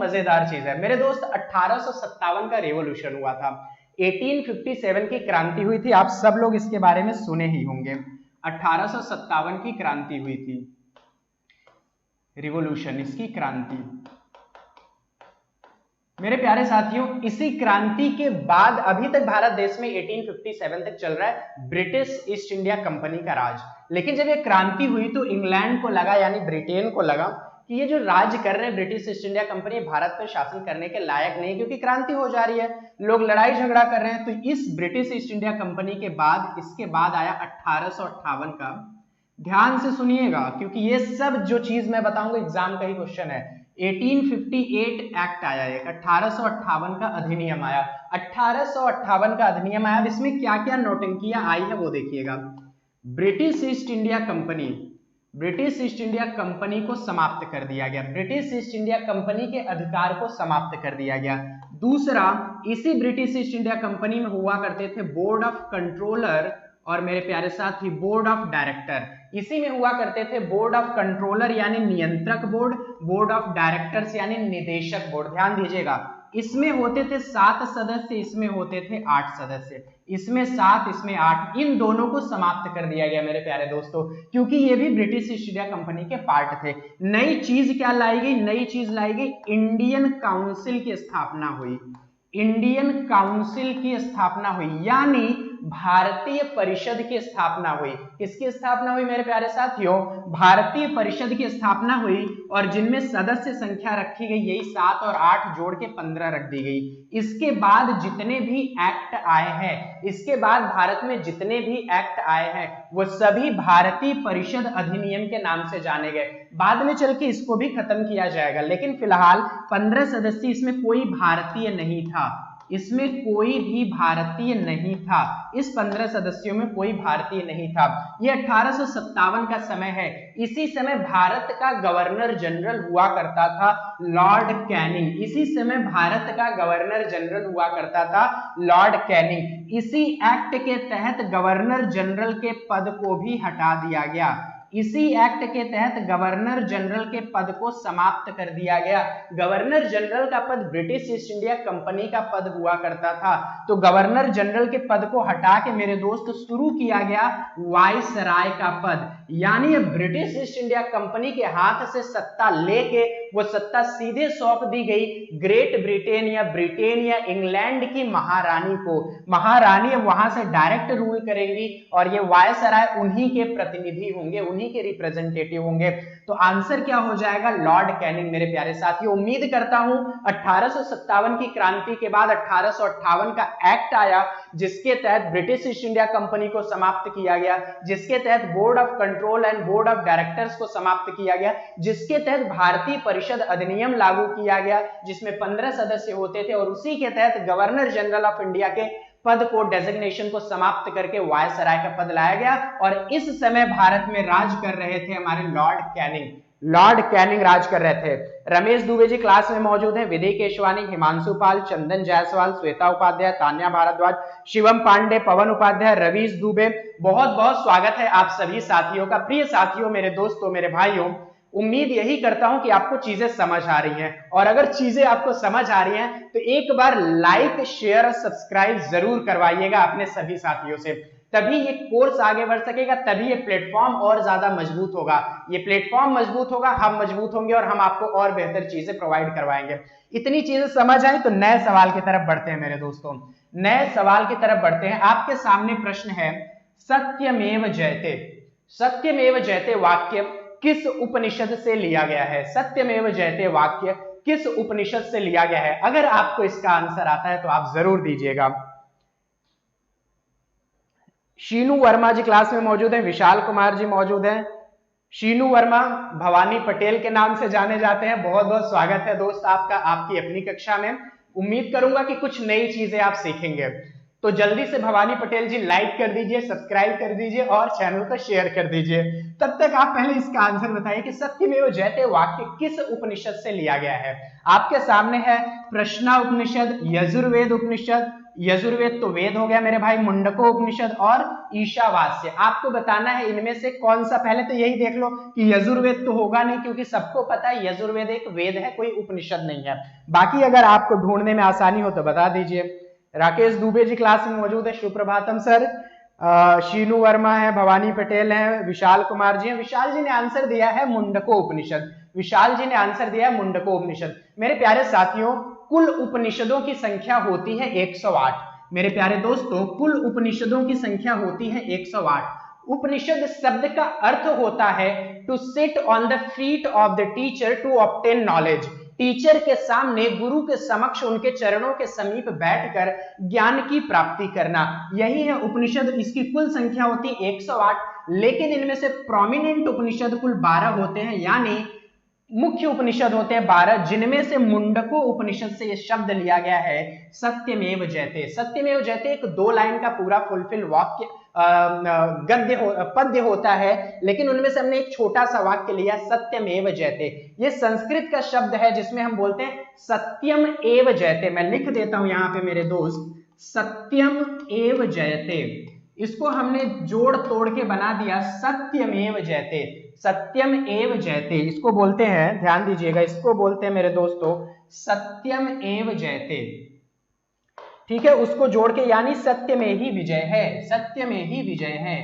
मजेदार चीज है मेरे दोस्त। 1857 का रेवोल्यूशन हुआ था, 1857 की क्रांति हुई थी। आप सब लोग इसके बारे में सुने ही होंगे। 1857 की क्रांति हुई थी, रिवोल्यूशन, इसकी क्रांति। मेरे प्यारे साथियों, इसी क्रांति के बाद अभी तक भारत देश में 1857 तक चल रहा है ब्रिटिश ईस्ट इंडिया कंपनी का राज। लेकिन जब ये क्रांति हुई तो इंग्लैंड को लगा, यानी ब्रिटेन को लगा कि ये जो राज कर रहे हैं British east India company, Bharat पर शासन करने के लायक नहीं, क्योंकि क्रांति हो जा रही है, लोग लड़ाई झगड़ा कर रहे हैं। तो इस ब्रिटिश ईस्ट इंडिया कंपनी के बाद, इसके बाद आया 1858 का। ध्यान से सुनिएगा, क्योंकि ये सब जो चीज मैं बताऊंगा एग्जाम का ही क्वेश्चन है। 1858 एक्ट आया, एक 1858 का अधिनियम आया। 1858 का अधिनियम आया, इसमें क्या क्या नौटंकियां आई है वो देखिएगा। British east India company, British east India company को समाप्त कर दिया गया, ब्रिटिश ईस्ट इंडिया कंपनी के अधिकार को समाप्त कर दिया गया। दूसरा, इसी ब्रिटिश ईस्ट इंडिया कंपनी में हुआ करते थे बोर्ड ऑफ कंट्रोलर और मेरे प्यारे साथी बोर्ड ऑफ डायरेक्टर। इसी में हुआ करते थे बोर्ड ऑफ कंट्रोलर यानी नियंत्रक बोर्ड, बोर्ड ऑफ डायरेक्टर्स यानी निदेशक बोर्ड। ध्यान दीजिएगा, इसमें होते थे 7 सदस्य, इसमें होते थे 8 सदस्य, इसमें 7 इसमें 8। इन दोनों को समाप्त कर दिया गया मेरे प्यारे दोस्तों, क्योंकि ये भी ब्रिटिश ईस्ट इंडिया कंपनी के पार्ट थे। नई चीज क्या लाई गई? नई चीज लाई गई, इंडियन काउंसिल की स्थापना हुई। इंडियन काउंसिल की स्थापना हुई, यानी भारतीय परिषद की स्थापना हुई। किसकी स्थापना हुई मेरे प्यारे साथियों? भारतीय परिषद की स्थापना हुई, और जिनमें सदस्य संख्या रखी गई यही 7 और 8 जोड़ के 15 रख दी गई। इसके बाद जितने भी एक्ट आए हैं, इसके बाद भारत में जितने भी एक्ट आए हैं वो सभी भारतीय परिषद अधिनियम के नाम से जाने गए। बाद में चल के इसको भी खत्म किया जाएगा, लेकिन फिलहाल 15 सदस्य, इसमें कोई भारतीय नहीं था, इसमें कोई भी भारतीय नहीं था, इस 15 सदस्यों में कोई भारतीय नहीं था। यह 1857 का समय है। इसी समय भारत का गवर्नर जनरल हुआ करता था लॉर्ड कैनिंग। इसी समय भारत का गवर्नर जनरल हुआ करता था लॉर्ड कैनिंग। इसी एक्ट के तहत गवर्नर जनरल के पद को भी हटा दिया गया। इसी एक्ट के तहत गवर्नर जनरल के पद को समाप्त कर दिया गया। गवर्नर जनरल का पद ब्रिटिश ईस्ट इंडिया कंपनी का पद हुआ करता था, तो गवर्नर जनरल के पद को हटा के मेरे दोस्त शुरू किया गया वायसराय का पद, यानी ब्रिटिश ईस्ट इंडिया कंपनी के हाथ से सत्ता लेके वो सत्ता सीधे सौंप दी गई ग्रेट ब्रिटेन या ब्रिटेन या इंग्लैंड की महारानी को। महारानी वहां से डायरेक्ट रूल करेंगी और ये वायसराय उन्हीं के प्रतिनिधि होंगे, उन्हीं के रिप्रेजेंटेटिव होंगे। तो आंसर क्या हो जाएगा? लॉर्ड कैनिंग मेरे प्यारे साथियों। उम्मीद करता हूं 1857 की क्रांति के बाद 1858 का एक्ट आया, जिसके तहत ब्रिटिश ईस्ट इंडिया कंपनी को समाप्त किया गया, जिसके तहत board of control and board of directors को समाप्त किया गया, जिसके तहत भारतीय परिषद अधिनियम लागू किया गया जिसमें 15 सदस्य होते थे, और उसी के तहत गवर्नर जनरल ऑफ इंडिया के पद को, डेजिग्नेशन को समाप्त करके वायसराय का पद लाया गया। और इस समय भारत में राज कर रहे थे हमारे लॉर्ड कैनिंग। लॉर्ड कैनिंग राज कर रहे थे। रमेश दुबे जी क्लास में मौजूद हैं, विधि केशवानी, हिमांशु पाल, चंदन जायसवाल, श्वेता उपाध्याय, तान्या भारद्वाज, शिवम पांडे, पवन उपाध्याय, रवीश दुबे, बहुत बहुत स्वागत है आप सभी साथियों का। प्रिय साथियों, मेरे दोस्तों, मेरे भाइयों, उम्मीद यही करता हूं कि आपको चीजें समझ आ रही हैं, और अगर चीजें आपको समझ आ रही हैं तो एक बार लाइक, शेयर और सब्सक्राइब जरूर करवाइएगा अपने सभी साथियों से, तभी ये कोर्स आगे बढ़ सकेगा, तभी ये प्लेटफॉर्म और ज्यादा मजबूत होगा। ये प्लेटफॉर्म मजबूत होगा, हम मजबूत होंगे और हम आपको और बेहतर चीजें प्रोवाइड करवाएंगे। इतनी चीजें समझ आए तो नए सवाल की तरफ बढ़ते हैं मेरे दोस्तों, नए सवाल की तरफ बढ़ते हैं। आपके सामने प्रश्न है, सत्यमेव जयते, सत्यमेव जयते वाक्य किस उपनिषद से लिया गया है? सत्यमेव जयते वाक्य किस उपनिषद से लिया गया है? अगर आपको इसका आंसर आता है तो आप जरूर दीजिएगा। शीनू वर्मा जी क्लास में मौजूद हैं, विशाल कुमार जी मौजूद हैं। शीनू वर्मा भवानी पटेल के नाम से जाने जाते हैं। बहुत बहुत स्वागत है दोस्त आपका आपकी अपनी कक्षा में। उम्मीद करूंगा कि कुछ नई चीजें आप सीखेंगे। तो जल्दी से भवानी पटेल जी लाइक कर दीजिए, सब्सक्राइब कर दीजिए और चैनल को शेयर कर दीजिए। तब तक आप पहले इसका आंसर बताइए कि सत्यमेव जयते वाक्य किस उपनिषद से लिया गया है। आपके सामने है प्रश्ना उपनिषद, यजुर्वेद उपनिषद, यजुर्वेद तो वेद हो गया मेरे भाई, मुंडको उपनिषद और ईशावास्य। आपको बताना है इनमें से कौन सा, पहले तो यही देख लो कि यजुर्वेद तो होगा नहीं, क्योंकि सबको पता है यजुर्वेद एक वेद है, कोई उपनिषद नहीं है। बाकी अगर आपको ढूंढने में आसानी हो तो बता दीजिए। राकेश दुबे जी क्लास में मौजूद है, सुप्रभातम सर। शीनू वर्मा है, भवानी पटेल है, विशाल कुमार जी हैं। विशाल जी ने आंसर दिया है मुंडको उपनिषद, विशाल जी ने आंसर दिया है मुंडको उपनिषद। मेरे प्यारे साथियों, कुल उपनिषदों की संख्या होती है 108। मेरे प्यारे दोस्तों, कुल उपनिषदों की संख्या होती है 108। उपनिषद शब्द का अर्थ होता है to sit on the feet of the teacher to obtain knowledge. Teacher के सामने, गुरु के समक्ष, उनके चरणों के समीप बैठकर ज्ञान की प्राप्ति करना, यही है उपनिषद। इसकी कुल संख्या होती है 108, लेकिन इनमें से प्रोमिनेंट उपनिषद कुल 12 होते हैं, यानी मुख्य उपनिषद होते हैं 12, जिनमें से मुंडको उपनिषद से यह शब्द लिया गया है सत्यमेव जयते। सत्यमेव जयते एक 2 लाइन का पूरा फुलफिल वाक्य गद्य पद्य होता है, लेकिन उनमें से हमने एक छोटा सा वाक्य लिया सत्यमेव जयते। ये संस्कृत का शब्द है जिसमें हम बोलते हैं सत्यम एव जयते। मैं लिख देता हूं यहां पे मेरे दोस्त, सत्यम एव जयते। इसको हमने जोड़ तोड़ के बना दिया सत्यमेव जयते। सत्यम एव जयते इसको बोलते हैं, ध्यान दीजिएगा, इसको बोलते हैं मेरे दोस्तों सत्यम एव जयते। ठीक है, उसको जोड़ के, यानी सत्य में ही विजय है, सत्य में ही विजय है।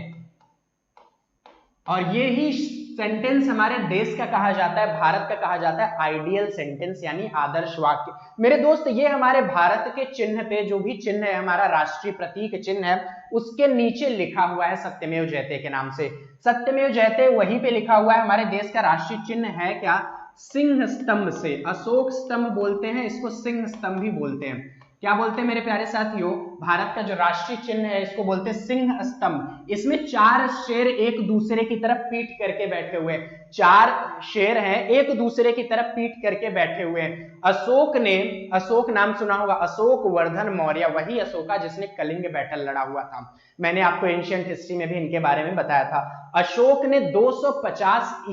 और ये ही सेंटेंस हमारे देश का कहा जाता है, भारत का कहा जाता है आइडियल सेंटेंस, यानी आदर्श वाक्य। मेरे दोस्त, ये हमारे भारत के चिन्ह पे, जो भी चिन्ह है हमारा राष्ट्रीय प्रतीक चिन्ह है, उसके नीचे लिखा हुआ है सत्यमेव जयते के नाम से। सत्यमेव जयते वहीं पे लिखा हुआ है। हमारे देश का राष्ट्रीय चिन्ह है क्या? सिंह स्तंभ से, अशोक स्तंभ बोलते हैं इसको, सिंह स्तंभ भी बोलते हैं। क्या बोलते हैं मेरे प्यारे साथियों? भारत का जो राष्ट्रीय चिन्ह है इसको बोलते हैं सिंह स्तंभ। इसमें 4 शेर एक दूसरे की तरफ पीठ करके बैठे हुए, 4 शेर हैं एक दूसरे की तरफ पीठ करके बैठे हुए हैं। अशोक ने, अशोक नाम सुना होगा, अशोक वर्धन मौर्य, वही अशोका जिसने कलिंग बैटल लड़ा हुआ था। मैंने आपको एंशिएंट हिस्ट्री में भी इनके बारे में बताया था। अशोक ने 250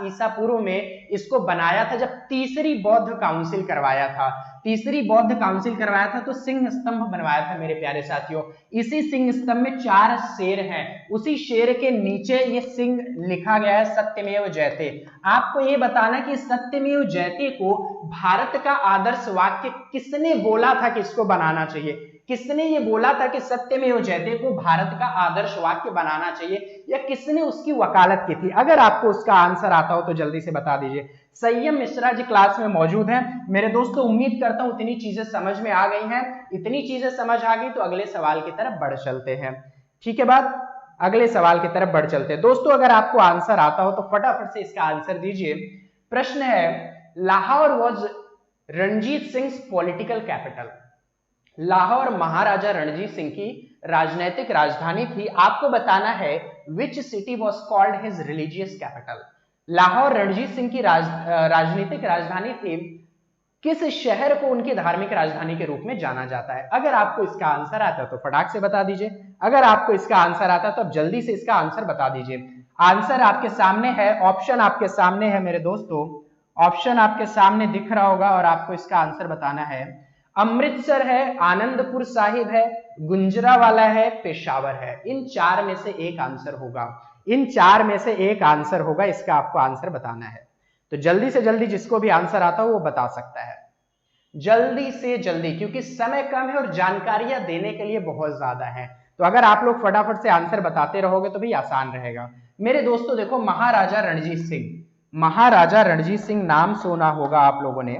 ईसा पूर्व में इसको बनाया था, जब तीसरी बौद्ध काउंसिल करवाया था। तीसरी बौद्ध काउंसिल करवाया था तो सिंह स्तंभ बनवाया था मेरे प्यारे साथियों। इसी सिंह स्तंभ में 4 शेर हैं, उसी शेर के नीचे ये सिंह लिखा गया है सत्यमेव जयते। आपको ये बताना कि सत्यमेव जयते को भारत का आदर्श वाक्य किसने बोला था कि इसको बनाना चाहिए? किसने ये बोला था कि सत्यमेव जयते को भारत का आदर्श वाक्य बनाना चाहिए, या किसने उसकी वकालत की थी? अगर आपको उसका आंसर आता हो तो जल्दी से बता दीजिए। संयम मिश्रा जी क्लास में मौजूद हैं। मेरे दोस्तों, उम्मीद करता हूं इतनी चीजें समझ में आ गई हैं। इतनी चीजें समझ आ गई तो अगले सवाल की तरफ बढ़ चलते हैं। ठीक है बात, अगले सवाल की तरफ बढ़ चलते हैं। दोस्तों, अगर आपको आंसर आता हो तो फटाफट से इसका आंसर दीजिए। प्रश्न है, Lahore was Ranjit Singh political capital. Lahore Maharaja Ranjit Singh की राजनैतिक राजधानी थी। आपको बताना है which city was called his religious capital. Lahore Ranjit Singh की राजनीतिक राजधानी थी, किस शहर को उनकी धार्मिक राजधानी के रूप में जाना जाता है? अगर आपको इसका आंसर आता है तो फटाक से बता दीजिए। अगर आपको इसका आंसर आता है तो अब जल्दी से इसका आंसर बता दीजिए। आंसर आपके सामने है, ऑप्शन आपके सामने है मेरे दोस्तों, ऑप्शन आपके सामने दिख रहा होगा और आपको इसका आंसर बताना है। अमृतसर है, आनंदपुर साहिब है, गुंजरावाला है, पेशावर है। इन 4 में से एक आंसर होगा, इन 4 में से एक आंसर होगा, इसका आपको आंसर बताना है। तो जल्दी से जल्दी जिसको भी आंसर आता हो वो बता सकता है, जल्दी से जल्दी, क्योंकि समय कम है और जानकारियां देने के लिए बहुत ज्यादा है। तो अगर आप लोग फटाफट से आंसर बताते रहोगे तो भी आसान रहेगा। मेरे दोस्तों देखो, महाराजा रणजीत सिंह, महाराजा रणजीत सिंह नाम सुना होगा आप लोगों ने,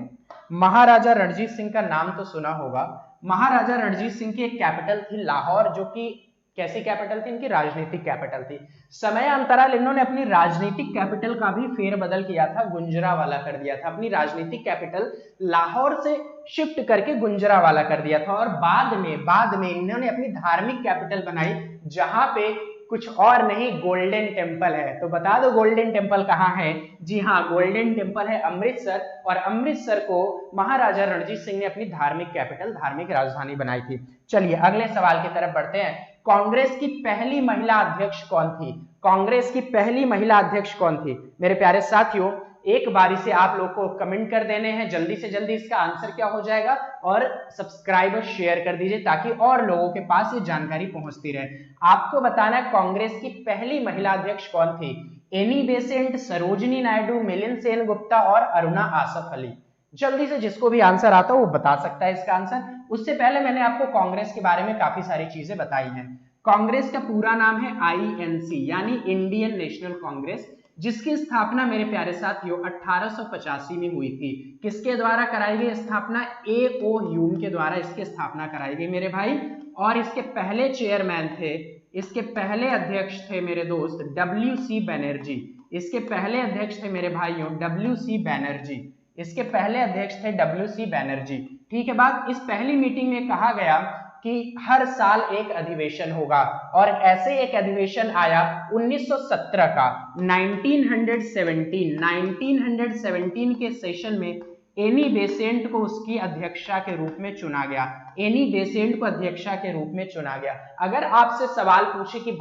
महाराजा रणजीत सिंह का नाम तो सुना होगा। महाराजा रणजीत सिंह की एक कैपिटल थी लाहौर, जो कि कैसी कैपिटल थी? इनकी राजनीतिक कैपिटल थी। समयांतराल इन्होंने अपनी राजनीतिक कैपिटल का भी फेरबदल किया था, गुंजरावाला कर दिया था। अपनी राजनीतिक कैपिटल लाहौर से शिफ्ट करके गुंजरावाला कर दिया था। और बाद में इन्होंने अपनी धार्मिक कैपिटल बनाई, जहां पे कुछ और नहीं, गोल्डन टेम्पल है। तो बता दो गोल्डन टेम्पल कहाँ है? जी हाँ, गोल्डन टेम्पल है अमृतसर, और अमृतसर को महाराजा रणजीत सिंह ने अपनी धार्मिक कैपिटल, धार्मिक राजधानी बनाई थी। चलिए अगले सवाल की तरफ बढ़ते हैं। कांग्रेस की पहली महिला अध्यक्ष कौन थी? कांग्रेस की पहली महिला अध्यक्ष कौन थी? मेरे प्यारे साथियों, एक बारी से आप लोग को कमेंट कर देने हैं, जल्दी से जल्दी इसका आंसर क्या हो जाएगा, और सब्सक्राइब और शेयर कर दीजिए ताकि और लोगों के पास ये जानकारी पहुंचती रहे। आपको बताना है कांग्रेस की पहली महिला अध्यक्ष कौन थी। एनी बेसेंट, सरोजिनी नायडू, मिलिंद सेन गुप्ता और अरुणा आसफ अली। जल्दी से जिसको भी आंसर आता हो वो बता सकता है इसका आंसर। उससे पहले मैंने आपको कांग्रेस के बारे में काफी सारी चीजें बताई हैं। कांग्रेस का पूरा नाम है INC यानी इंडियन नेशनल कांग्रेस, जिसकी स्थापना मेरे प्यारे साथियों 1885 में हुई थी। किसके द्वारा कराई गई स्थापना? A.O. ह्यूम के द्वारा इसकी स्थापना कराई गई मेरे भाई। और इसके पहले चेयरमैन थे, इसके पहले अध्यक्ष थे मेरे दोस्त W.C. बनर्जी। इसके पहले अध्यक्ष थे मेरे भाइयों W.C. बनर्जी। इसके पहले अध्यक्ष थे W.C. बनर्जी। ठीक है बात। इस पहली मीटिंग में कहा गया कि हर साल एक अधिवेशन होगा, और ऐसे एक अधिवेशन आया 1917 का। 1917 के सेशन में एनी बेसेंट को उसकी अध्यक्षा के रूप में चुना गया। एनी बेसेंट को अध्यक्षा के रूप में चुना गया। अगर आपसे सवाल पूछे कि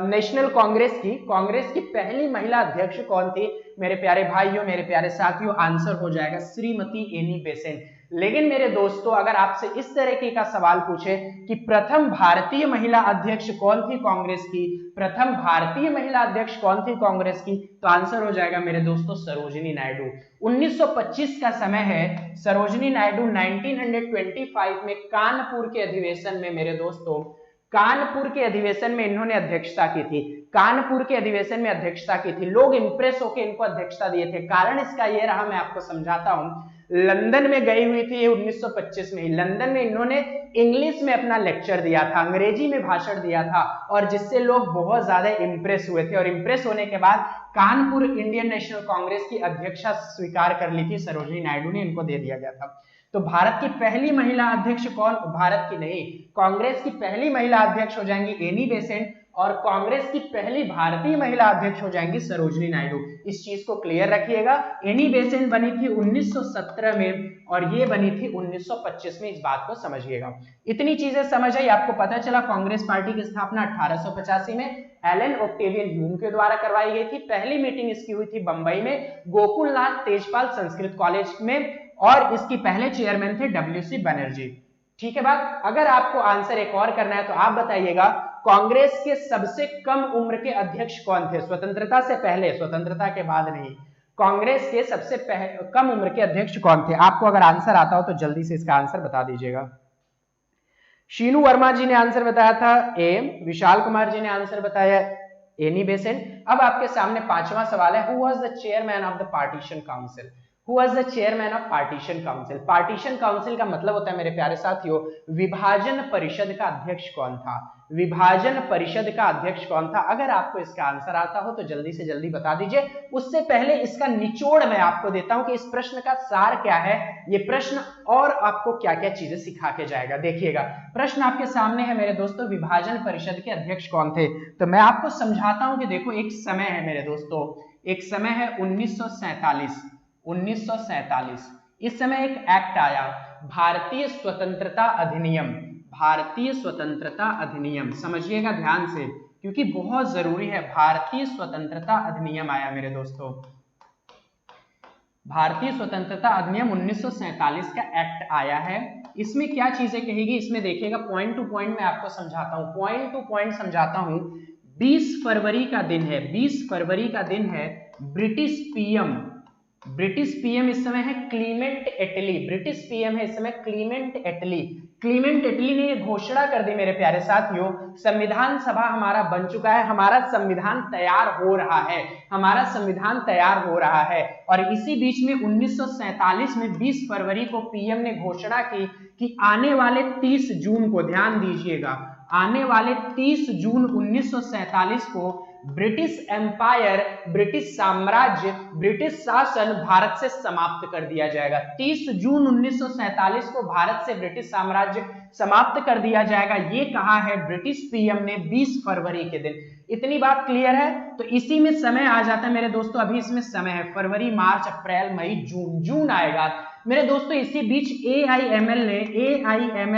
नेशनल कांग्रेस की पहली महिला अध्यक्ष कौन थी, मेरे प्यारे भाइयों, मेरे प्यारे साथियों, आंसर हो जाएगा श्रीमती एनी बेसेंट। लेकिन मेरे दोस्तों अगर आपसे इस तरीके का सवाल पूछे कि प्रथम भारतीय महिला अध्यक्ष कौन थी कांग्रेस की, प्रथम भारतीय महिला अध्यक्ष कौन थी कांग्रेस की, तो आंसर हो जाएगा मेरे दोस्तों सरोजिनी नायडू। 1925 का समय है। सरोजिनी नायडू 1925 में कानपुर के अधिवेशन में मेरे दोस्तों, कानपुर के अधिवेशन में इन्होंने अध्यक्षता की थी। कानपुर के अधिवेशन में अध्यक्षता की थी। लोग इंप्रेस होकर इनको अध्यक्षता दिए थे। कारण इसका ये रहा, मैं आपको समझाता हूं। लंदन में गई हुई थी ये 1925 में ही। लंदन में इन्होंने इंग्लिश में अपना लेक्चर दिया था, अंग्रेजी में भाषण दिया था, और जिससे लोग बहुत ज्यादा इंप्रेस हुए थे। और इंप्रेस होने के बाद कानपुर इंडियन नेशनल कांग्रेस की अध्यक्षता स्वीकार कर ली थी सरोजिनी नायडू ने, इनको दे दिया गया था। तो भारत की पहली महिला अध्यक्ष कौन? भारत की नहीं, कांग्रेस की पहली महिला अध्यक्ष हो जाएंगी एनी बेसेंट, और कांग्रेस की पहली भारतीय महिला अध्यक्ष हो जाएंगी सरोजिनी नायडू। इस चीज को क्लियर रखिएगा। एनी बेसेंट बनी थी 1917 में और ये बनी थी 1925 में। इस बात को समझिएगा। इतनी चीजें समझ आई, आपको पता चला कांग्रेस पार्टी की स्थापना 1885 में एलन ऑक्टेवियन ह्यूम के द्वारा करवाई गई थी। पहली मीटिंग इसकी हुई थी बंबई में गोकुलनाथ तेजपाल संस्कृत कॉलेज में, और इसकी पहले चेयरमैन थे W.C. बनर्जी। ठीक है बात। अगर आपको आंसर एक और करना है तो आप बताइएगा कांग्रेस के सबसे कम उम्र के अध्यक्ष कौन थे? स्वतंत्रता से पहले, स्वतंत्रता के बाद नहीं। कांग्रेस के सबसे कम उम्र के अध्यक्ष कौन थे? आपको अगर आंसर आता हो तो जल्दी से इसका आंसर बता दीजिएगा। शीनू वर्मा जी ने आंसर बताया था ए, विशाल कुमार जी ने आंसर बताया एनी बेसेंट। अब आपके सामने पांचवा सवाल है, who was the chairman of the partition council? Who was the chairman of partition council? Partition council का मतलब होता है मेरे प्यारे साथियों, विभाजन परिषद का अध्यक्ष कौन था? विभाजन परिषद का अध्यक्ष कौन था? अगर आपको इसका आंसर आता हो तो जल्दी से जल्दी बता दीजिए। उससे पहले इसका निचोड़ मैं आपको देता हूं कि इस प्रश्न का सार क्या है। ये प्रश्न और आपको क्या क्या चीजें सिखा के जाएगा, देखिएगा। प्रश्न आपके सामने है मेरे दोस्तों, विभाजन परिषद के अध्यक्ष कौन थे? तो मैं आपको समझाता हूं कि देखो, एक समय है मेरे दोस्तों, एक समय है 1947। इस समय एक एक्ट आया, भारतीय स्वतंत्रता अधिनियम। भारतीय स्वतंत्रता अधिनियम, समझिएगा ध्यान से क्योंकि बहुत जरूरी है। भारतीय स्वतंत्रता अधिनियम आया मेरे दोस्तों। भारतीय स्वतंत्रता अधिनियम 1947 का एक्ट आया है। इसमें क्या चीजें कहेगी, इसमें देखिएगा, पॉइंट टू पॉइंट मैं आपको समझाता हूं, पॉइंट टू पॉइंट समझाता हूं। 20 फरवरी का दिन है, 20 फरवरी का दिन है। ब्रिटिश पीएम इस समय है क्लीमेंट एटली। ब्रिटिश पीएम है इस समय क्लीमेंट एटली। क्लीमेंट एटली ने यह घोषणा कर दी मेरे प्यारे साथियों, संविधान सभा हमारा बन चुका है, हमारा संविधान तैयार हो रहा है, हमारा संविधान तैयार हो रहा है। और इसी बीच में 1947 में 20 फरवरी को पीएम ने घोषणा की कि आने वाले 30 जून को, ध्यान दीजिएगा, आने वाले 30 जून 1947 को ब्रिटिश एम्पायर, ब्रिटिश साम्राज्य, ब्रिटिश शासन भारत से समाप्त कर दिया जाएगा। 30 जून 1947 को भारत से ब्रिटिश साम्राज्य समाप्त कर दिया जाएगा, ये कहा है ब्रिटिश पीएम ने 20 फरवरी के दिन। इतनी बात क्लियर है? तो इसी में समय आ जाता है मेरे दोस्तों, अभी इसमें समय है फरवरी, मार्च, अप्रैल, मई, जून। जून आएगा मेरे दोस्तों। इसी बीच AIML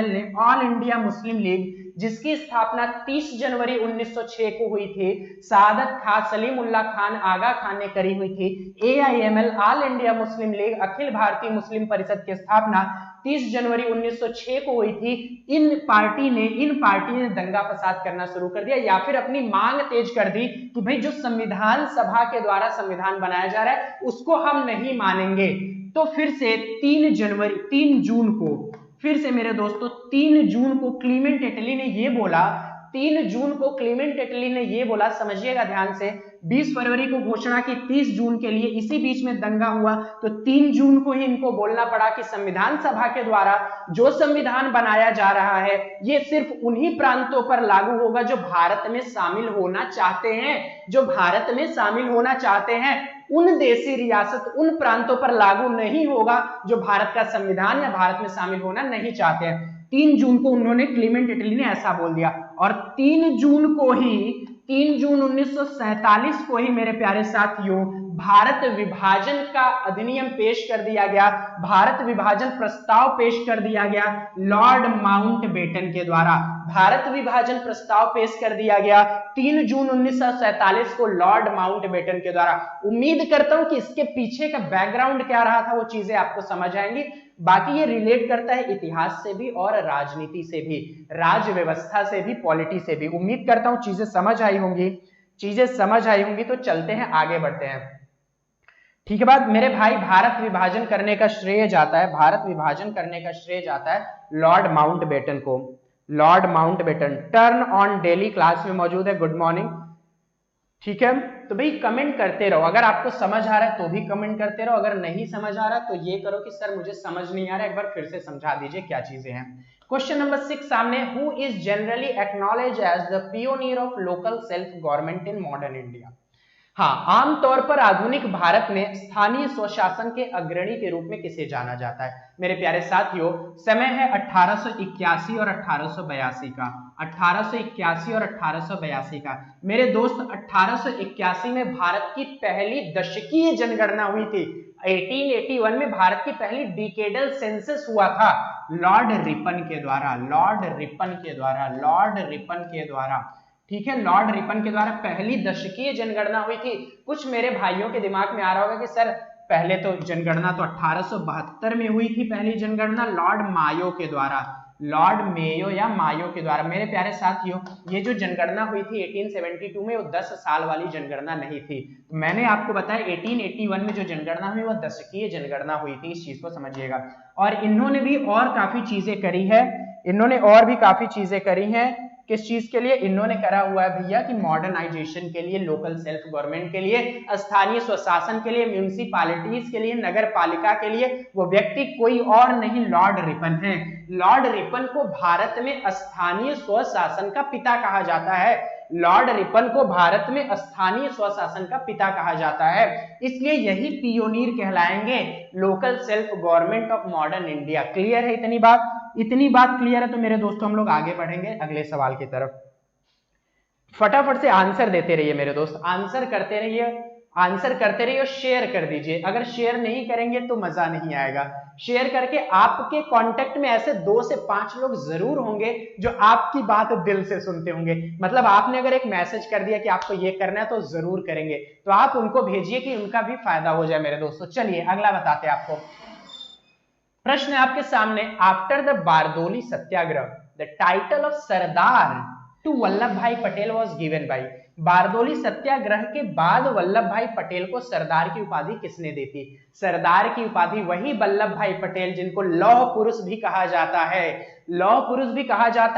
ने ऑल इंडिया मुस्लिम लीग, जिसकी स्थापना 30 जनवरी 1906 को हुई थी। सादत खां, सलीमुल्लाह खान आगा खान ने करी हुई थी। AIML, all India Muslim League, Akhil Bharatiya Muslim परिषद की स्थापना 30 जनवरी 1906 को हुई थी। इन पार्टी ने दंगा फसाद करना शुरू कर दिया या फिर अपनी मांग तेज कर दी कि भाई जो संविधान सभा के द्वारा संविधान बनाया जा रहा है उसको हम नहीं मानेंगे। तो फिर से 3 जून को फिर से मेरे दोस्तों 3 जून को क्लीमेंट एटली ने ये बोला, 3 जून को क्लीमेंट एटली ने ये बोला, समझिएगा ध्यान से, 20 फरवरी को घोषणा की 30 जून के लिए, इसी बीच में दंगा हुआ तो 3 जून को ही इनको बोलना पड़ा कि संविधान सभा के द्वारा जो संविधान बनाया जा रहा है ये सिर्फ उन्हीं प्रांतों पर लागू होगा जो भारत में शामिल होना चाहते हैं, जो भारत में शामिल होना चाहते हैं। उन देशी रियासत, उन प्रांतों पर लागू नहीं होगा जो भारत का संविधान या भारत में शामिल होना नहीं चाहते हैं। 3 जून को उन्होंने, क्लीमेंट एटली ने ऐसा बोल दिया और 3 जून 1947 को ही मेरे प्यारे साथियों भारत विभाजन का अधिनियम पेश कर दिया गया, भारत विभाजन प्रस्ताव पेश कर दिया गया लॉर्ड माउंटबेटन के द्वारा। भारत विभाजन प्रस्ताव पेश कर दिया गया 3 जून 1947 को लॉर्ड माउंटबेटन के द्वारा। उम्मीद करता हूं कि इसके पीछे का बैकग्राउंड क्या रहा था वो चीजें आपको समझ आएंगी। बाकी ये रिलेट करता है इतिहास से भी और राजनीति से भी, राज्य व्यवस्था से भी, पॉलिटी से भी। उम्मीद करता हूं चीजें समझ आई होंगी। तो चलते हैं, आगे बढ़ते हैं। ठीक है बात मेरे भाई, भारत विभाजन करने का श्रेय जाता है लॉर्ड माउंटबेटन को। Lord Mountbatten turn on daily class में मौजूद है, गुड मॉर्निंग। ठीक है, तो भाई कमेंट करते रहो, अगर आपको समझ आ रहा है तो भी कमेंट करते रहो, अगर नहीं समझ आ रहा तो ये करो कि सर मुझे समझ नहीं आ रहा, एक बार फिर से समझा दीजिए क्या चीजें हैं। क्वेश्चन नंबर 6 सामने, who is generally acknowledge as the pioneer of local self government in modern India. हाँ, आमतौर पर आधुनिक भारत में स्थानीय स्वशासन के अग्रणी के रूप में किसे जाना जाता है। मेरे प्यारे साथियों, समय है 1881 और 1882 का। 1881 और 1882 का। मेरे दोस्त 1881 में भारत की पहली दशकीय जनगणना हुई थी। 1881 में भारत की पहली डिकेडल सेंसस हुआ था लॉर्ड रिपन के द्वारा। ठीक है, लॉर्ड रिपन के द्वारा पहली दशकीय जनगणना हुई थी। कुछ मेरे भाइयों के दिमाग में आ रहा होगा कि सर पहले तो जनगणना तो 1872 में हुई थी, पहली जनगणना लॉर्ड मायो के द्वारा, लॉर्ड मेयो या मायो के द्वारा। मेरे प्यारे साथियों, ये जो जनगणना हुई थी 1872 में, वो 10 साल वाली जनगणना नहीं थी। तो मैंने आपको बताया 1881 में जो जनगणना हुई वो दशकीय जनगणना हुई थी, इस चीज को समझिएगा। और इन्होंने भी और काफी चीजें करी हैं, किस चीज के लिए इन्होंने करा हुआ है भैया, कि मॉडर्नाइजेशन के लिए, लोकल सेल्फ गवर्नमेंट के लिए, स्थानीय स्वशासन के लिए, म्यूनिसिपैलिटीज के लिए, नगर पालिका के लिए। वो व्यक्ति कोई और नहीं, लॉर्ड रिपन है। लॉर्ड रिपन को भारत में स्थानीय स्वशासन का पिता कहा जाता है। लॉर्ड रिपन को भारत में स्थानीय स्वशासन का पिता कहा जाता है, इसलिए यही पियोनियर कहलाएंगे, local self government of modern India. Clear है इतनी बात क्लियर है। तो मेरे दोस्तों हम लोग आगे बढ़ेंगे अगले सवाल की तरफ। फटाफट से आंसर देते रहिए मेरे दोस्त, आंसर करते रहिए और शेयर कर दीजिए। अगर शेयर नहीं करेंगे तो मजा नहीं आएगा। शेयर करके आपके कांटेक्ट में ऐसे 2 से 5 लोग जरूर होंगे जो आपकी बात दिल से सुनते होंगे। मतलब आपने अगर एक मैसेज कर दिया कि आपको ये करना है तो जरूर करेंगे, तो आप उनको भेजिए कि उनका भी फायदा हो जाए मेरे दोस्तों। चलिए अगला बताते हैं आपको। प्रश्न है आपके सामने, after the Bardoli Satyagraha the title of Sardar to Vallabh Bhai Patel was given by. Bardoli Satyagraha के बाद वल्लभ भाई पटेल को सरदार की उपाधि किसने दी थी? सरदार की उपाधि वही वल्लभ भाई पटेल जिनको लौह पुरुष भी कहा जाता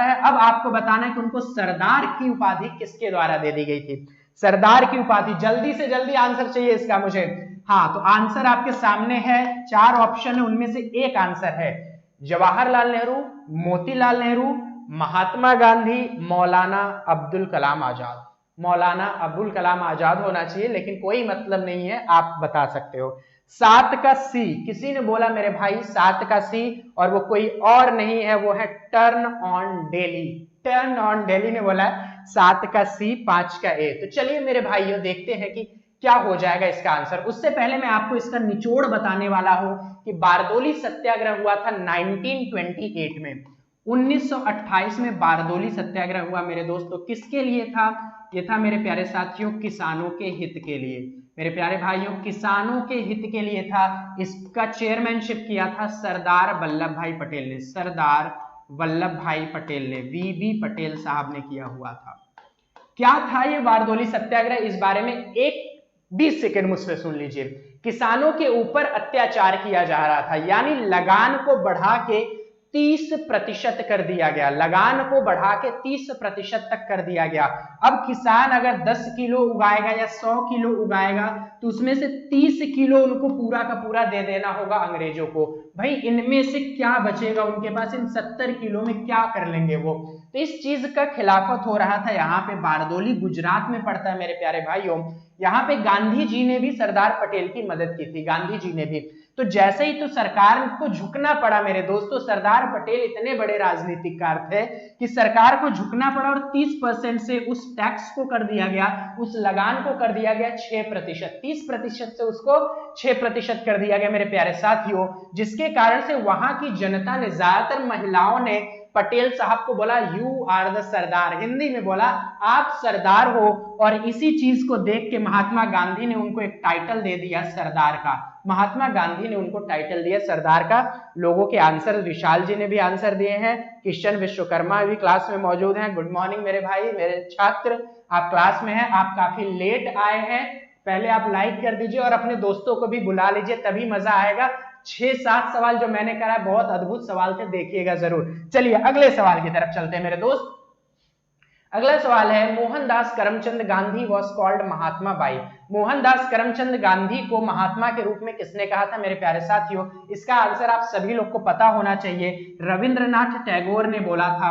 है, अब आपको बताना है कि उनको सरदार की उपाधि किसके द्वारा दे दी गई थी। सरदार की उपाधि, जल्दी से जल्दी आंसर चाहिए इसका मुझे। हाँ, तो आंसर आपके सामने है, 4 ऑप्शन है, उनमें से एक आंसर है जवाहरलाल नेहरू, मोतीलाल नेहरू, महात्मा गांधी, मौलाना अब्दुल कलाम आजाद। मौलाना अब्दुल कलाम आजाद होना चाहिए, लेकिन कोई मतलब नहीं है, आप बता सकते हो। 7 का सी, किसी ने बोला मेरे भाई 7 का सी, और वो कोई और नहीं है, वो है turn on daily. Turn on daily ने बोला 7 का सी, 5 का ए। तो चलिए मेरे भाइयों देखते हैं कि क्या हो जाएगा इसका आंसर। उससे पहले मैं आपको इसका निचोड़ बताने वाला हूं कि बारदोली सत्याग्रह हुआ था 1928 में। 1928 में बारदोली सत्याग्रह हुआ मेरे दोस्तों, किसके लिए था? ये था मेरे प्यारे साथियों किसानों के हित के लिए। मेरे प्यारे भाइयों किसानों के हित के लिए था। इसका चेयरमैनशिप किया था सरदार वल्लभ भाई पटेल ने, सरदार वल्लभ भाई पटेल ने, वीबी पटेल साहब ने किया हुआ था। क्या था ये बारदोली सत्याग्रह? इस बारे में एक 20 सेकंड मुझसे सुन लीजिए। किसानों के ऊपर अत्याचार किया जा रहा था, यानी लगान को बढ़ा के 30% कर दिया गया, लगान को बढ़ा के 30% तक कर दिया गया। अब किसान अगर 10 किलो उगाएगा या 100 किलो उगाएगा तो उसमें से 30 किलो उनको पूरा का पूरा दे देना होगा अंग्रेजों को। भाई इनमें से क्या बचेगा उनके पास? इन 70 किलो में क्या कर लेंगे वो? तो इस चीज का खिलाफत हो रहा था। यहाँ पे बारदोली गुजरात में पड़ता है मेरे प्यारे भाइयों। यहाँ पे गांधी जी ने भी सरदार पटेल की मदद की थी, गांधी जी ने भी। तो जैसे ही तो सरकार को झुकना पड़ा मेरे दोस्तों, सरदार पटेल इतने बड़े राजनीतिकार थे कि सरकार को झुकना पड़ा और 30% से उस टैक्स को कर दिया गया, उस लगान को कर दिया गया 6%, 30% से उसको 6% कर दिया गया मेरे प्यारे साथियों। जिसके कारण से वहां की जनता ने, ज्यादातर महिलाओं ने पटेल साहब को बोला यू आर द सरदार, हिंदी में बोला आप सरदार हो। और इसी चीज को देख के महात्मा गांधी ने उनको एक टाइटल दे दिया सरदार का, महात्मा गांधी ने उनको टाइटल दिया सरदार का। लोगों के आंसर विशाल जी ने भी आंसर दिए हैं, किशन विश्वकर्मा भी क्लास में मौजूद हैं। गुड मॉर्निंग मेरे भाई, मेरे छात्र, आप क्लास में हैं, आप काफी लेट आए हैं। पहले आप लाइक कर दीजिए और अपने दोस्तों को भी बुला लीजिए, तभी मजा आएगा। 6-7 सवाल जो मैंने करा बहुत अद्भुत सवाल थे, देखिएगा जरूर। चलिए अगले सवाल की तरफ चलते हैं मेरे दोस्त। अगला सवाल है, Mohandas Karamchand Gandhi was called Mahatma by. Mohandas Karamchand Gandhi को महात्मा के रूप में किसने कहा था मेरे प्यारे साथियों? इसका आंसर आप सभी लोग को पता होना चाहिए। रविंद्रनाथ टैगोर ने बोला था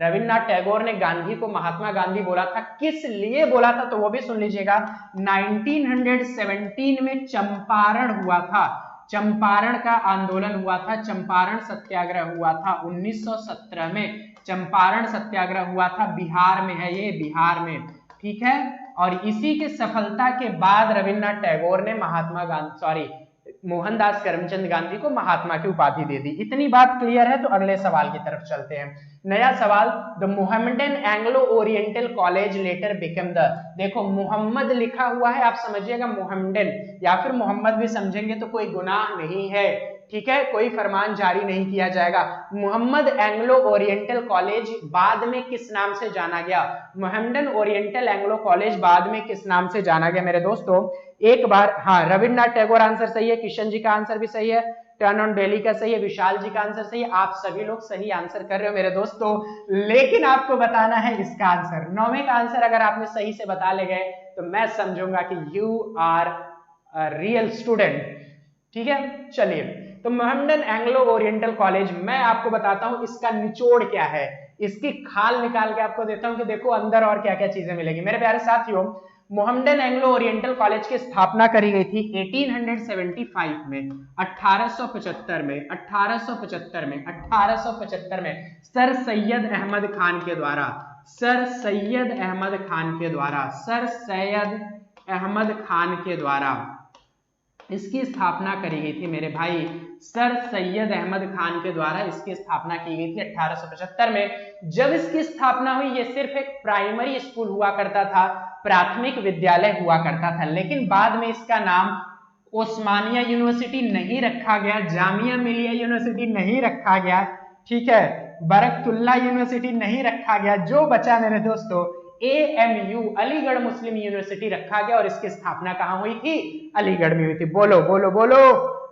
रविंद्रनाथ टैगोर ने गांधी को महात्मा गांधी बोला था। किस लिए बोला था तो वो भी सुन लीजिएगा। 1917 में चंपारण हुआ था, चंपारण का आंदोलन हुआ था, चंपारण सत्याग्रह हुआ था 1917 में। चंपारण सत्याग्रह हुआ था, बिहार में है ये, बिहार में, ठीक है। और इसी के सफलता के बाद रविंद्रनाथ टैगोर ने मोहनदास करमचंद गांधी को महात्मा की उपाधि दे दी। इतनी बात क्लियर है तो अगले सवाल की तरफ चलते हैं। नया सवाल, the Mohammedan Anglo oriental college letter become the. देखो मोहम्मद लिखा हुआ है, आप समझिएगा मोहम्मदन या फिर मोहम्मद भी समझेंगे तो कोई गुनाह नहीं है, ठीक है, कोई फरमान जारी नहीं किया जाएगा। मोहम्मद एंग्लो ओरिएंटल कॉलेज बाद में किस नाम से जाना गया? मोहम्मदन ओरिएंटल एंग्लो कॉलेज बाद में किस नाम से जाना गया मेरे दोस्तों? एक बार, हाँ रविंद्रनाथ टैगोर आंसर सही है, किशन जी का आंसर भी सही है, टर्न ऑन डेली का सही है, विशाल जी का आंसर सही है, आप सभी लोग सही आंसर कर रहे हो मेरे दोस्तों। लेकिन आपको बताना है इसका आंसर। 9वें का आंसर अगर आपने सही से बता ले गए तो मैं समझूंगा कि you are a real student, ठीक है। चलिए, तो मोहम्मदन एंग्लो ओरिएंटल कॉलेज, मैं आपको बताता हूं इसका निचोड़ क्या है, इसकी खाल निकाल के आपको देता हूं कि देखो अंदर और क्या क्या चीजें मिलेगी। मेरे प्यारे साथियों, मोहम्मदन एंग्लो ओरिएंटल कॉलेज की स्थापना करी गई थी 1875 में, 1875 में, 1875 में, 1875 में सर सैयद अहमद खान के द्वारा, सर सैयद अहमद खान के द्वारा, सर सैयद अहमद खान के द्वारा इसकी स्थापना करी गई थी मेरे भाई। सर सैयद अहमद खान के द्वारा इसकी स्थापना की गई थी 1875 में। जब इसकी स्थापना हुई ये सिर्फ एक प्राइमरी स्कूल हुआ करता था, प्राथमिक विद्यालय हुआ करता था, लेकिन बाद में इसका नाम ओस्मानिया यूनिवर्सिटी नहीं रखा गया, जामिया मिलिया यूनिवर्सिटी नहीं रखा गया, ठीक है, बरकतुल्लाह यूनिवर्सिटी नहीं रखा गया। जो बचा मेरे दोस्तों AMU अलीगढ़ मुस्लिम यूनिवर्सिटी रखा गया। और इसकी स्थापना कहां हुई थी? अलीगढ़ में हुई थी। बोलो बोलो बोलो,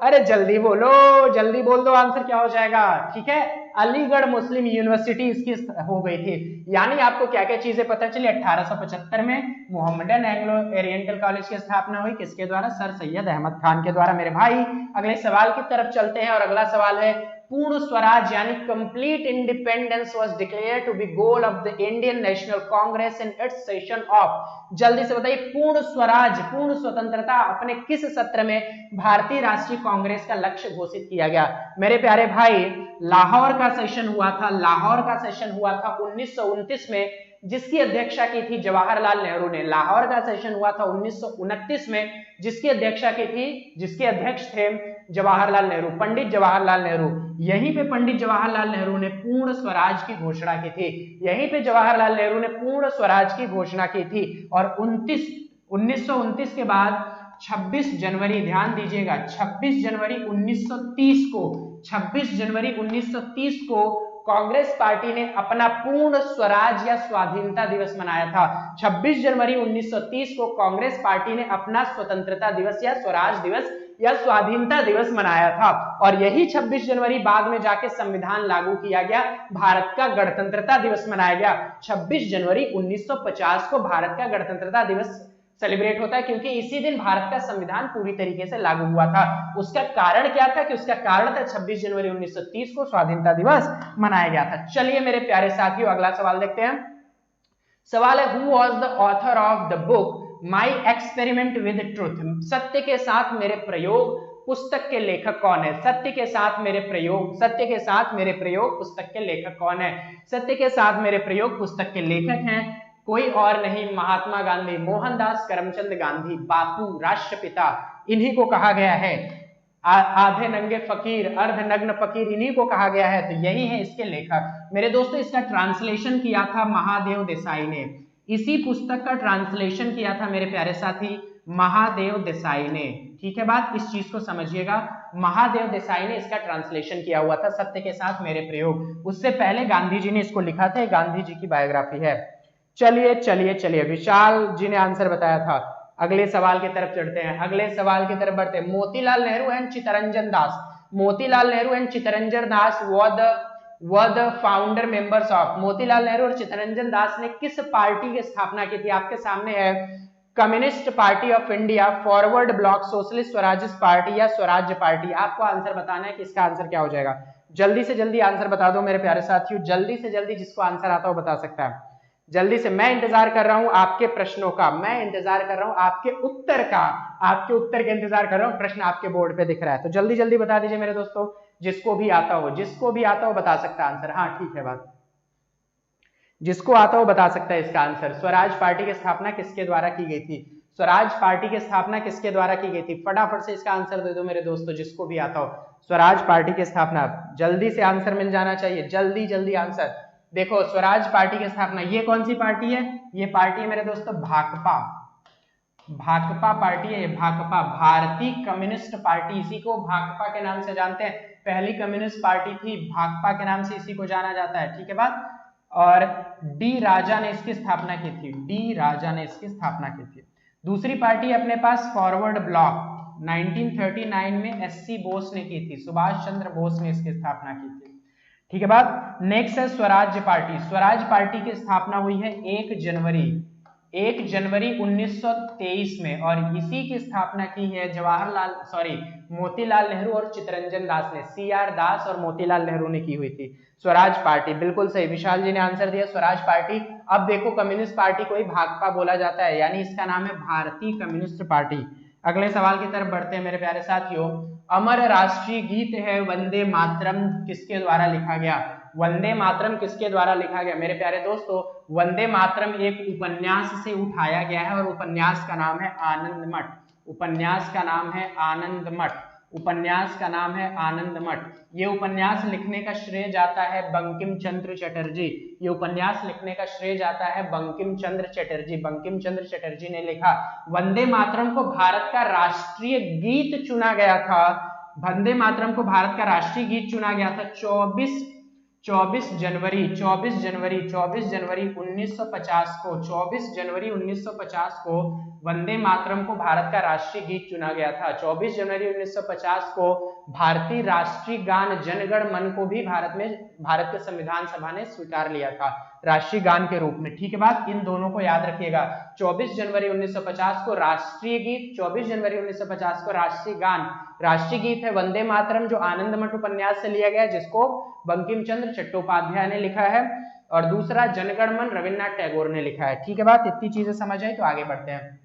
अरे जल्दी बोलो, जल्दी बोल दो, आंसर क्या हो जाएगा? ठीक है, अलीगढ़ मुस्लिम यूनिवर्सिटी इसकी हो गई थी। यानी आपको क्या क्या चीजें पता चली? 1875 में मोहम्मदन एंग्लो ओरिएंटल कॉलेज की स्थापना हुई, किसके द्वारा? सर सैयद अहमद खान के द्वारा। मेरे भाई अगले सवाल की तरफ चलते हैं और अगला सवाल है, पूर्ण स्वराज यानी complete independence was declared to be goal of the Indian National Congress in its session of. जल्दी से बताइए, पूर्ण स्वराज, पूर्ण स्वतंत्रता अपने किस सत्र में भारतीय राष्ट्रीय कांग्रेस का लक्ष्य घोषित किया गया? मेरे प्यारे भाई, लाहौर का सेशन हुआ था, लाहौर का सेशन हुआ था 1929 में, जिसकी अध्यक्षता की थी जवाहरलाल नेहरू ने। लाहौर का सेशन हुआ था 1929 में, जिसकी अध्यक्षता की थी, जिसके अध्यक्ष थे जवाहरलाल नेहरू, पंडित जवाहरलाल नेहरू, यहीं पे पंडित जवाहरलाल नेहरू ने पूर्ण स्वराज की घोषणा की थी, यहीं पे जवाहरलाल नेहरू ने पूर्ण स्वराज की घोषणा की थी। और 1929 के बाद 26 जनवरी, ध्यान दीजिएगा, 26 जनवरी 1930 को, 26 जनवरी 1930 को कांग्रेस पार्टी ने अपना पूर्ण स्वराज या स्वाधीनता दिवस मनाया था। 26 जनवरी 1930 को कांग्रेस पार्टी ने अपना स्वतंत्रता दिवस या स्वराज दिवस या स्वाधीनता दिवस मनाया था। और यही 26 जनवरी बाद में जाके संविधान लागू किया गया, भारत का गणतंत्रता दिवस मनाया गया। 26 जनवरी 1950 को भारत का गणतंत्रता दिवस सेलिब्रेट होता है, क्योंकि इसी दिन भारत का संविधान पूरी तरीके से लागू हुआ था। उसका कारण क्या था? कि उसका कारण था 26 जनवरी 1930 को स्वाधीनता दिवस मनाया गया था। चलिए मेरे प्यारे साथियों, अगला सवाल देखते हैं। सवाल है, who was the author of the book my experiment with truth? सत्य के साथ मेरे प्रयोग पुस्तक के लेखक कौन है? सत्य के साथ मेरे प्रयोग, सत्य के साथ मेरे प्रयोग पुस्तक के लेखक कौन है? सत्य के साथ मेरे प्रयोग पुस्तक के लेखक हैं कोई और नहीं, महात्मा गांधी, मोहनदास करमचंद गांधी, बापू, राष्ट्रपिता, इन्हीं को कहा गया है। आधे नंगे फकीर, अर्धनग्न फकीर, इन्हीं को कहा गया है, तो यही है इसके लेखक। मेरे दोस्तों, इसका ट्रांसलेशन किया था महादेव देसाई ने, इसी पुस्तक का ट्रांसलेशन किया था मेरे प्यारे साथी महादेव देसाई ने। ठीक है बात, इस चीज को समझिएगा, महादेव देसाई ने इसका ट्रांसलेशन किया हुआ था, सत्य के साथ मेरे प्रयोग। उससे पहले गांधी जी ने इसको लिखा था, गांधी जी की बायोग्राफी है। चलिए चलिए चलिए, विशाल जी ने आंसर बताया था। अगले सवाल की तरफ चढ़ते हैं, अगले सवाल की तरफ बढ़ते हैं। Motilal Nehru and Chittaranjan Das, Motilal Nehru and Chittaranjan Das were the founder members of. Motilal Nehru और चित्तरंजन दास ने किस पार्टी की स्थापना की थी? आपके सामने है, communist party of India, forward block, socialist Swarajist party या स्वराज्य पार्टी। आपको आंसर बताना है कि इसका आंसर क्या हो जाएगा। जल्दी से जल्दी आंसर बता दो मेरे प्यारे साथियों, जल्दी से जल्दी जिसको आंसर आता हो बता सकता है, जल्दी से। मैं इंतजार कर रहा हूं आपके प्रश्नों का, मैं इंतजार कर रहा हूं आपके उत्तर का, आपके उत्तर का इंतजार कर रहा हूं। प्रश्न आपके बोर्ड पे दिख रहा है, तो जल्दी जल्दी बता दीजिए मेरे दोस्तों, जिसको भी आता हो, जिसको भी आता हो बता सकता है आंसर। हाँ ठीक है बात, जिसको आता हो बता सकता है इसका आंसर। स्वराज पार्टी की स्थापना किसके द्वारा की गई थी? स्वराज पार्टी की स्थापना किसके द्वारा की गई थी? फटाफट से इसका आंसर दे दो मेरे दोस्तों, जिसको भी आता हो। स्वराज पार्टी की स्थापना, जल्दी से आंसर मिल जाना चाहिए, जल्दी जल्दी आंसर। देखो, स्वराज पार्टी की स्थापना, ये कौन सी पार्टी है? ये पार्टी है मेरे दोस्तों भाकपा, भाकपा पार्टी है ये, भाकपा, भारतीय कम्युनिस्ट पार्टी, इसी को भाकपा के नाम से जानते हैं। पहली कम्युनिस्ट पार्टी थी, भाकपा के नाम से इसी को जाना जाता है। ठीक है बात। और डी राजा ने इसकी स्थापना की थी, डी राजा ने इसकी स्थापना की थी। दूसरी पार्टी अपने पास फॉरवर्ड ब्लॉक, 1939 में एससी बोस ने की थी, सुभाष चंद्र बोस ने इसकी स्थापना की थी। ठीक है बात। नेक्स्ट है स्वराज्य पार्टी, स्वराज पार्टी की स्थापना हुई है 1 जनवरी 1923 में, और इसी की स्थापना की है मोतीलाल नेहरू और चित्तरंजन दास ने, CR दास और मोतीलाल नेहरू ने की हुई थी स्वराज पार्टी। बिल्कुल सही, विशाल जी ने आंसर दिया स्वराज पार्टी। अब देखो, कम्युनिस्ट पार्टी को ही भाकपा बोला जाता है, यानी इसका नाम है भारतीय कम्युनिस्ट पार्टी। अगले सवाल की तरफ बढ़ते हैं मेरे प्यारे साथियों। अमर राष्ट्रीय गीत है वंदे मातरम, किसके द्वारा लिखा गया? वंदे मातरम किसके द्वारा लिखा गया? मेरे प्यारे दोस्तों, वंदे मातरम एक उपन्यास से उठाया गया है, और उपन्यास का नाम है आनंद मठ, उपन्यास का नाम है आनंद मठ, उपन्यास का नाम है आनंद मठ। ये उपन्यास लिखने का श्रेय जाता है बंकिम चंद्र चटर्जी, ये उपन्यास लिखने का श्रेय जाता है बंकिम चंद्र चटर्जी, बंकिम चंद्र चटर्जी ने लिखा। वंदे मातरम को भारत का राष्ट्रीय गीत चुना गया था, वंदे मातरम को भारत का राष्ट्रीय गीत चुना गया था 24 जनवरी 1950 को, 24 जनवरी 1950 को वंदे मातरम को भारत का राष्ट्रीय गीत चुना गया था। 24 जनवरी 1950 को भारतीय राष्ट्रीय गान जनगण मन को भी भारत के संविधान सभा ने स्वीकार लिया था राष्ट्रीय गान के रूप में। ठीक है बात, इन दोनों को याद रखिएगा। 24 जनवरी 1950 को राष्ट्रीय गीत, 24 जनवरी 1950 को राष्ट्रीय गान। राष्ट्रीय गीत है वंदे मातरम, जो आनंद मठ उपन्यास से लिया गया, जिसको बंकिम चंद्र चट्टोपाध्याय ने लिखा है, और दूसरा जनगण मन रविन्द्रनाथ टैगोर ने लिखा है। ठीक है बात, इतनी चीजें समझ आई, तो आगे बढ़ते हैं।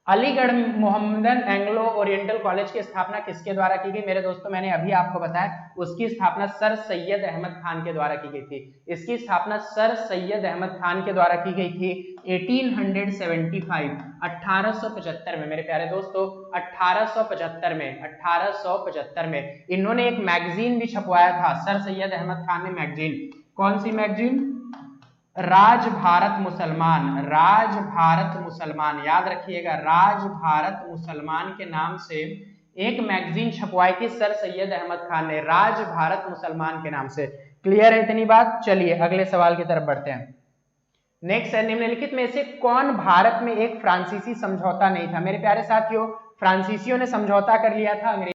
Aligarh Mohammedan Anglo oriental college की स्थापना किसके द्वारा की गई मेरे दोस्तों? मैंने अभी आपको बताया, उसकी स्थापना सर सैयद अहमद खान के द्वारा की गई थी। इसकी स्थापना सर सैयद अहमद खान के द्वारा की गई थी 1875 1875 में मेरे प्यारे दोस्तों, 1875 में इन्होंने एक मैगजीन भी छपवाया था सर सैयद अहमद खान ने। मैगजीन कौन सी मैगजीन? राज भारत मुसलमान, राज भारत मुसलमान, याद रखिएगा, राज भारत मुसलमान के नाम से एक मैगजीन छपवाई थी सर सैयद अहमद खान ने, राज भारत मुसलमान के नाम से। क्लियर है इतनी बात? चलिए अगले सवाल की तरफ बढ़ते हैं। नेक्स्ट है, निम्नलिखित में से कौन भारत में एक फ्रांसीसी समझौता नहीं था? मेरे प्यारे साथियों, फ्रांसीसियों ने समझौता कर लिया था अंग्रेज